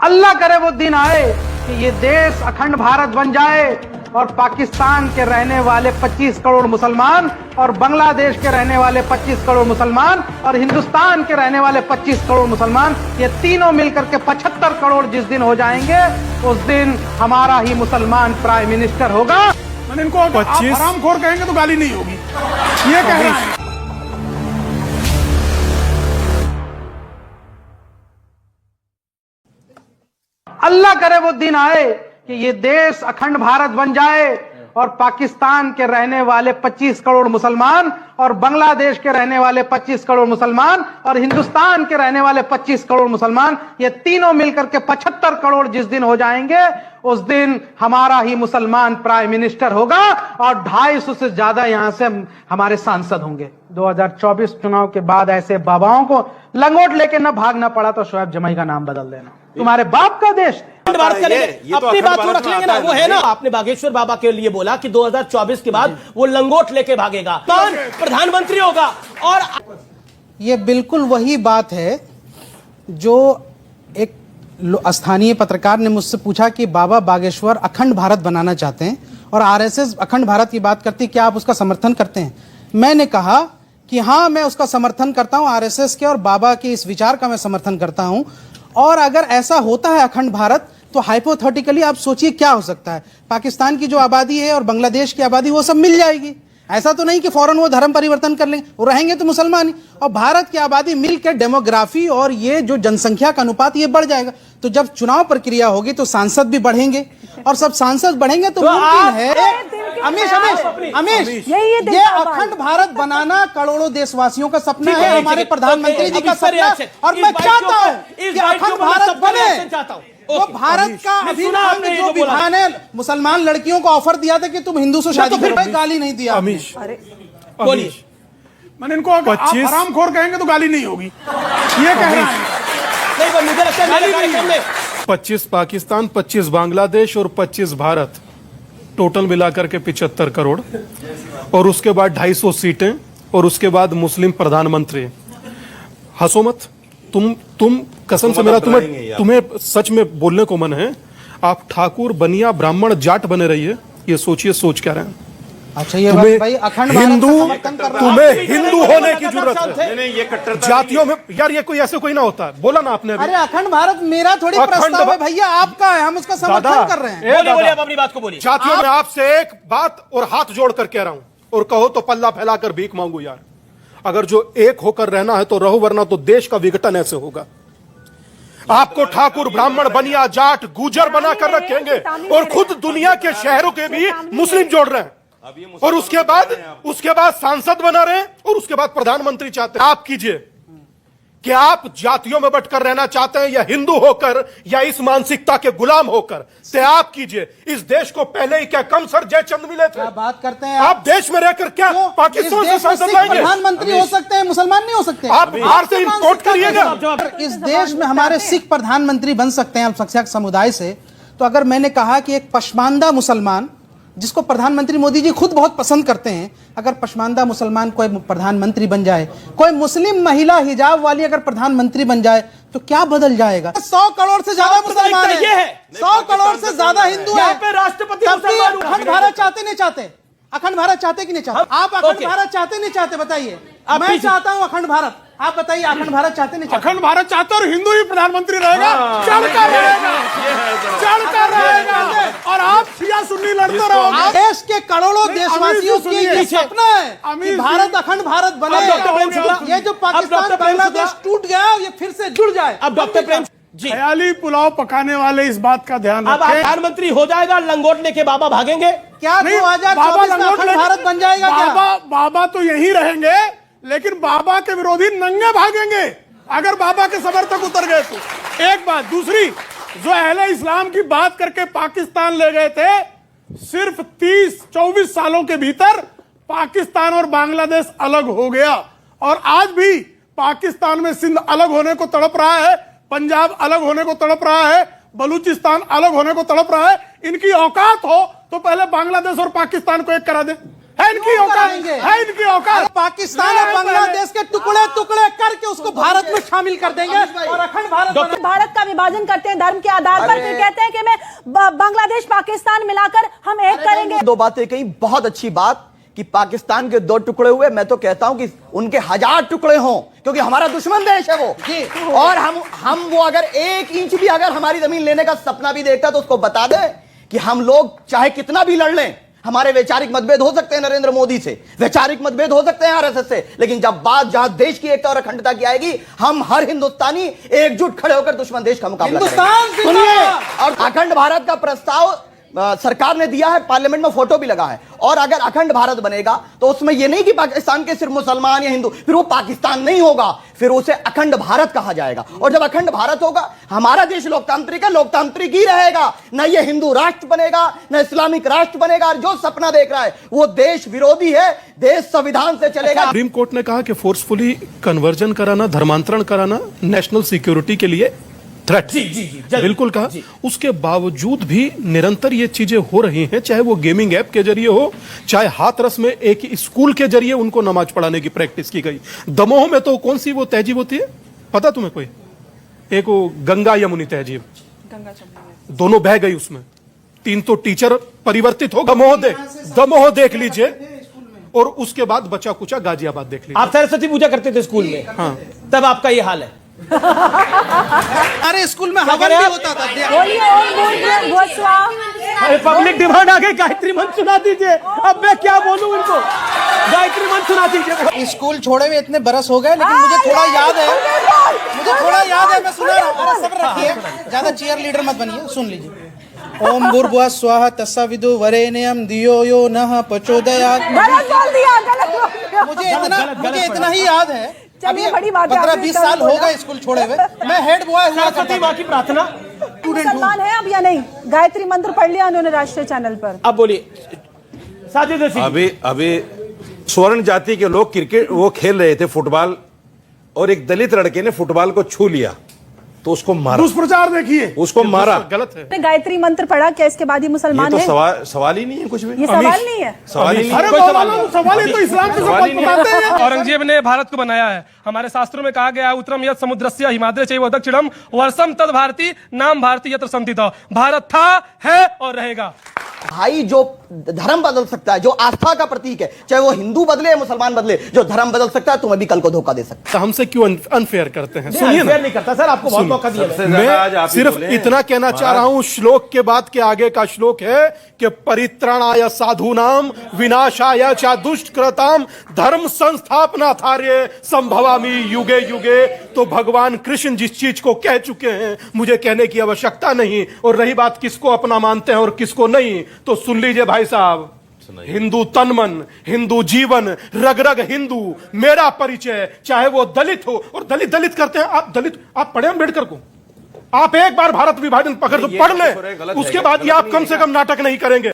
अल्लाह करे वो दिन आए कि ये देश अखंड भारत बन जाए और पाकिस्तान के रहने वाले 25 करोड़ मुसलमान और बांग्लादेश के रहने वाले 25 करोड़ मुसलमान और हिंदुस्तान के रहने वाले 25 करोड़ मुसलमान, ये तीनों मिलकर के 75 करोड़ जिस दिन हो जाएंगे, उस दिन हमारा ही मुसलमान प्राइम मिनिस्टर होगा। मैंने इनको आप हरामखोर कहेंगे तो गाली नहीं होगी, ये कह रहा है। अल्लाह करे वो दिन आए कि ये देश अखंड भारत बन जाए और पाकिस्तान के रहने वाले 25 करोड़ मुसलमान और बांग्लादेश के रहने वाले 25 करोड़ मुसलमान और हिंदुस्तान के रहने वाले 25 करोड़ मुसलमान, ये तीनों मिलकर के 75 करोड़ जिस दिन हो जाएंगे, उस दिन हमारा ही मुसलमान प्राइम मिनिस्टर होगा और 250 से ज्यादा यहां से हमारे सांसद होंगे। 2024 चुनाव के बाद ऐसे बाबाओं को लंगोट लेके न भागना पड़ा तो शोएब जमाई का नाम बदल देना। तुम्हारे बाप का देश अपनी बात को रख लेंगे ना, वो है ना, आपने बागेश्वर बाबा के लिए बोला कि 2024 के बाद वो लंगोट लेके भागेगा, प्रधानमंत्री होगा। और ये बिल्कुल वही बात है जो एक स्थानीय पत्रकार ने मुझसे पूछा कि बाबा बागेश्वर अखंड भारत बनाना चाहते हैं और आरएसएस अखंड भारत की बात करती है, क्या आप उसका समर्थन करते हैं? मैंने कहा कि हाँ, मैं उसका समर्थन करता हूं, आरएसएस के और बाबा के इस विचार का मैं समर्थन करता हूं। और अगर ऐसा होता है अखंड भारत, तो हाइपोथेटिकली आप सोचिए क्या हो सकता है। पाकिस्तान की जो आबादी है और बांग्लादेश की आबादी, वो सब मिल जाएगी। ऐसा तो नहीं कि फौरन वो धर्म परिवर्तन कर लेंगे, वो रहेंगे तो मुसलमान ही। और भारत की आबादी मिलकर डेमोग्राफी और ये जो जनसंख्या का अनुपात, ये बढ़ जाएगा। तो जब चुनाव प्रक्रिया होगी तो सांसद भी बढ़ेंगे और सब सांसद बढ़ेंगे तो मुमकिन है। अमीश, ये अखंड भारत बनाना करोड़ों देशवासियों का सपना है, हमारे प्रधानमंत्री जी का सपना। और मैं चाहता हूं कि अखंड भारत बने। वो भारत का अभिनव जो विधान है, मुसलमान लड़कियों को ऑफर दिया था कि तुम हिंदू से शादी करो, गाली नहीं दिया। अमीश, बोलिए। मैंने इनको आप हरामखोर कहेंगे तो गाली नहीं होगी, ये कह रहा है। 25 पाकिस्तान, 25 बांग्लादेश और 25 भारत, टोटल मिलाकर के 75 करोड़, और उसके बाद 250 सीटें, और उसके बाद मुस्लिम प्रधानमंत्री। हंसो मत, तुम कसम से मेरा तुम्हें सच में बोलने को मन है। आप ठाकुर, बनिया, ब्राह्मण, जाट बने रहिए, ये सोचिए सोच क्या रहे हैं। अच्छा, ये भाई अखंड हिंदू, तुम्हें हिंदू होने की जरूरत है। नहीं, ये कट्टरता जातियों में यार, ये कोई ऐसे कोई ना होता है। बोला ना आपने अभी। अरे अखंड भारत मेरा थोड़ी प्रस्ताव है भैया, आपका है, हम उसका समर्थन कर रहे हैं। बोलिए, आप अपनी बात को बोलिए। जातियों में आपसे एक बात और हाथ जोड़ कर कह रहा हूं, और कहो तो पल्ला फैलाकर भीख मांगू यार। अगर जो एक होकर रहना है तो रहो, वरना तो देश का विघटन ऐसे होगा। आपको ठाकुर, ब्राह्मण, बनिया, जाट, गुजर बनाकर रखेंगे और खुद दुनिया के शहरों के भी मुस्लिम जोड़ रहे हैं, और उसके बाद सांसद बना रहे हैं, और उसके बाद प्रधानमंत्री चाहते हैं। आप कीजिए कि आप जातियों में बटकर रहना चाहते हैं, या हिंदू होकर, या इस मानसिकता के गुलाम होकर, ते आप कीजिए। इस देश को पहले ही क्या कम सर जयचंद मिले थे? क्या बात करते हैं आप देश में रहकर क्या पाकिस्तान से सांसद लाएंगे? प्रधानमंत्री हो सकते हैं, मुसलमान नहीं हो सकते। आप बाहर से इंपोर्ट करिएगा। इस देश में हमारे सिख प्रधानमंत्री बन सकते हैं अल्पसंख्यक समुदाय से। तो अगर मैंने कहा कि एक पशमानदा मुसलमान, जिसको प्रधानमंत्री मोदी जी खुद बहुत पसंद करते हैं, अगर पशमानदा मुसलमान कोई प्रधानमंत्री बन जाए, कोई मुस्लिम महिला हिजाब वाली अगर प्रधानमंत्री बन जाए, तो क्या बदल जाएगा? 100 करोड़ से ज्यादा मुसलमान है, 100 करोड़ से ज्यादा हिंदू है। राष्ट्रपति अखंड भारत चाहते नहीं चाहते? अखंड भारत चाहते कि नहीं चाहते? आप अखंड भारत चाहते नहीं चाहते? बताइए। मैं चाहता हूं अखंड भारत, आप बताइए अखंड भारत चाहते नहीं चाहते? अखंड भारत चाहते और हिंदू ही प्रधानमंत्री रहेगा, चढ़कर रहेगा, और आप शिया सुन्नी लड़ते रहोगे। देश के करोड़ों देशवासियों की ये सपना है कि भारत अखंड भारत बने। ये जो पाकिस्तान बांग्लादेश टूट गया, ये फिर से जुड़ जाए। अब डॉक्टर प्रेम जी, ख्याली पुलाव पकाने वाले इस बात का ध्यान रखें। अब प्रधानमंत्री हो जाएगा, लंगोट लेके बाबा भागेंगे क्या? 2024 में अखंड भारत बन जाएगा क्या? बाबा तो यही रहेंगे, लेकिन बाबा के विरोधी नंगे भागेंगे अगर बाबा के समर्थक उतर गए तो। एक बात। दूसरी, जो अहले इस्लाम की बात करके पाकिस्तान ले गए थे, सिर्फ 30-24 सालों के भीतर पाकिस्तान और बांग्लादेश अलग हो गया। और आज भी पाकिस्तान में सिंध अलग होने को तड़प रहा है, पंजाब अलग होने को तड़प रहा है, बलूचिस्तान अलग होने को तड़प रहा है। इनकी औकात हो तो पहले बांग्लादेश और पाकिस्तान को एक करा दे। है इनकी औकात, है इनकी औकात। पाकिस्तान और बांग्लादेश के टुकड़े टुकड़े करके उसको भारत में शामिल कर देंगे और अखंड भारत का विभाजन करते हैं धर्म के आधार पर, फिर कहते हैं कि मैं बांग्लादेश पाकिस्तान मिलाकर हम एक करेंगे। दो बातें कही, बहुत अच्छी बात कि पाकिस्तान के 2 टुकड़े हुए। मैं तो कहता हूं कि उनके 1000 टुकड़े हों, क्योंकि हमारा दुश्मन देश है वो। और हम वो अगर 1 इंच भी अगर हमारी जमीन लेने का सपना भी देखता तो उसको बता दें कि हम लोग चाहे कितना भी लड़ लें, हमारे वैचारिक मतभेद हो सकते हैं नरेंद्र मोदी से, वैचारिक मतभेद हो सकते हैं आरएसएस से, लेकिन जब बात जहां देश की एकता और अखंडता की आएगी, हम हर हिंदुस्तानी एकजुट खड़े होकर दुश्मन देश का मुकाबला करेंगे। सुनिए, और अखंड भारत का प्रस्ताव सरकार ने दिया है, पार्लियामेंट में फोटो भी लगा है। और अगर अखंड भारत बनेगा तो उसमें यह नहीं कि पाकिस्तान के सिर्फ मुसलमान या हिंदू, फिर वो पाकिस्तान नहीं होगा, फिर उसे अखंड भारत कहा जाएगा। और जब अखंड भारत होगा, हमारा देश लोकतांत्रिक है, लोकतांत्रिक ही रहेगा। न ये हिंदू राष्ट्र बनेगा, न इस्लामिक राष्ट्र बनेगा। और जो सपना देख रहा है वो देश विरोधी है, देश संविधान से चलेगा। सुप्रीम कोर्ट ने कहा कि फोर्सफुली कन्वर्जन कराना, धर्मांतरण कराना नेशनल सिक्योरिटी के लिए थ्रेट। बिल्कुल कहा। उसके बावजूद भी निरंतर ये चीजें हो रही हैं, चाहे वो गेमिंग ऐप के जरिए हो, चाहे हाथरस में एक स्कूल के जरिए उनको नमाज पढ़ाने की प्रैक्टिस की गई। दमोह में तो कौन सी वो तहजीब होती है पता तुम्हें कोई? एक वो गंगा यमुनी तहजीब, दोनों बह गई उसमें। 3 तो टीचर परिवर्तित हो। दमोह देख लीजिए, और उसके बाद बचा कुचा गाजियाबाद देख लीजिए। आप सरस्वती पूजा करते थे स्कूल में, हाँ, तब आपका ये हाल है। अरे स्कूल में हवन भी होता था। पब्लिक डिमांड आ गई, गायत्री मंत्र सुना दीजिए। अब मैं क्या बोलूं इनको, गायत्री मंत्र सुना दीजिए। स्कूल छोड़े हुए इतने बरस हो गए, लेकिन मुझे थोड़ा याद है, मैं सुना रहा हूँ। सब्र रखिए, ज्यादा चीयर लीडर मत बनिए, सुन लीजिए। ओम भूर्भुवः स्वः तत्सवितु वरेण्यं धियो यो नः प्रचोदयात्। मुझे इतना ही याद है। चलिए, बड़ी बात है। 15-20 साल हो गए स्कूल छोड़े हुए। मैं हेड बॉय हुआ सरस्वती माँ की प्रार्थना। मुसलमान है अब या नहीं? गायत्री मंत्र पढ़ लिया उन्होंने राष्ट्रीय चैनल पर। अब बोलिए साजिद हसीन। अभी स्वर्ण जाति के लोग क्रिकेट वो खेल रहे थे फुटबॉल, और एक दलित लड़के ने फुटबॉल को छू लिया तो उसको मारा। दुष्प्रचार देखिए, उसको मारा। गलत है। गायत्री मंत्र पढ़ा, क्या इसके बाद ही मुसलमान ये है? तो सवाल ही नहीं है कुछ भी। ये सवाल नहीं है। सवाल ही नहीं अरे है। सवाल ही तो इस्लाम के सब बताते हैं। औरंगजेब ने भारत को बनाया है। हमारे शास्त्रों में कहा गया है, उत्तरम यत् समुद्रस्य हिमाद्रे चैव दक्षिणम वर्षम तद भारती नाम भारती यत्र संतितः। भारत था, है और रहेगा। भाई, जो धर्म बदल सकता है, जो आस्था का प्रतीक है, चाहे वो हिंदू बदले या मुसलमान बदले, जो धर्म बदल सकता है तुम्हें भी कल को धोखा दे सकता है। हमसे क्यों अनफेयर करते हैं? सुनिए ना, नहीं करता सर, आपको बहुत मौका दिया है। मैं सिर्फ इतना कहना चाह रहा हूं, श्लोक के बाद के आगे का श्लोक है कि परित्राणाय साधूनाम विनाशाय च दुष्कृताम धर्म संस्थापनार्थाय संभवामि युगे युगे। तो भगवान कृष्ण जिस चीज को कह चुके हैं, मुझे कहने की आवश्यकता नहीं। और रही बात किसको अपना मानते हैं और किसको नहीं, तो सुन लीजिए भाई साहब। हिंदू तन मन, हिंदू जीवन, रग रग हिंदू, मेरा परिचय, चाहे वो दलित हो। और दलित करते हैं आप। दलित आप पढ़े अम्बेडकर को? आप एक बार भारत विभाजन पकड़ पढ़ लें, उसके बाद ये आप कम से कम नाटक नहीं करेंगे।